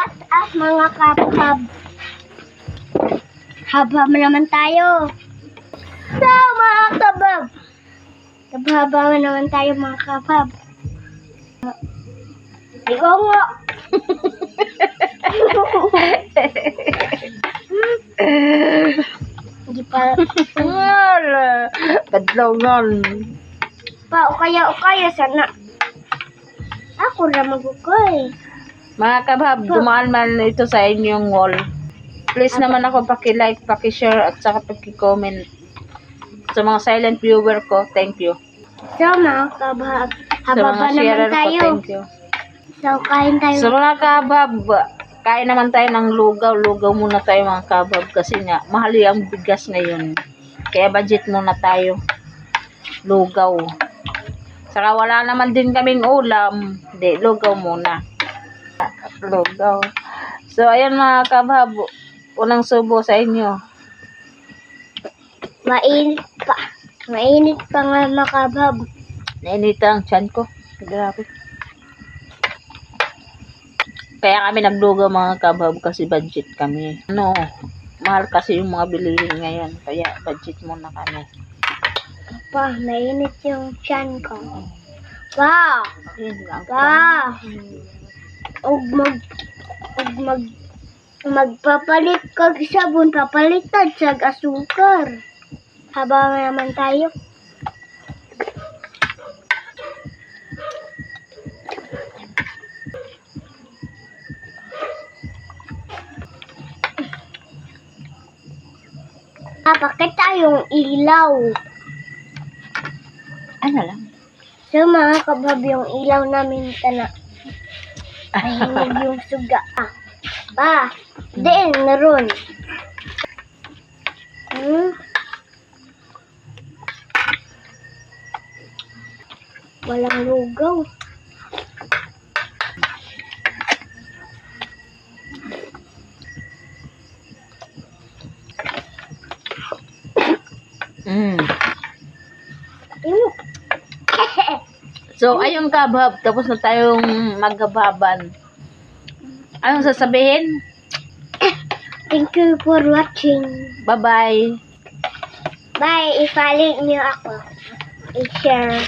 What's up mga kabhab? Habhab naman tayo. So mga kabhab, kabhaba naman tayo mga kabhab. Ikaw nga. Hindi pa. Kadlongan. Pa, o kaya sana. Ako na mag-ukay. Mga kabhab, dumaan man ito sa inyong wall. Please naman ako paki-like, paki-share at saka paki-comment. Sa mga silent viewer ko, thank you. So mga kabhab, Sa mga hababa sharer naman ko, tayo. thank you. So kain tayo. Sa mga kabhab, kain naman tayo ng lugaw. Lugaw muna tayo mga kabhab kasi nga, mahal yung bigas ngayon. Kaya budget muna tayo. Lugaw. Saka wala naman din kaming ulam. Hindi, lugaw muna. Lugaw. So, ayan mga kabhab. Unang subo sa inyo. Mainit pa. Mainit pa nga mga kabhab. Nainita ang tiyan ko. Grabe. Kaya kami naglugaw mga kabhab kasi budget kami. Ano, mahal kasi yung mga bilihin ngayon. Kaya budget muna kami. Pa, mainit yung tiyan ko. Pa! Ayun lang. Pa! Magpapalit kag sabon, papalitan sa asukar. Habang naman tayo. Bakit tayong ilaw? Ano lang? So mga kabhab, yung ilaw namin tana. Mahinog yung suga. Pa, din naroon. Walang lugaw. So, ayun kabhab. Tapos na tayong maghababan. Anong sasabihin? Thank you for watching. Bye-bye. Bye. I-follow niyo ako. I-share.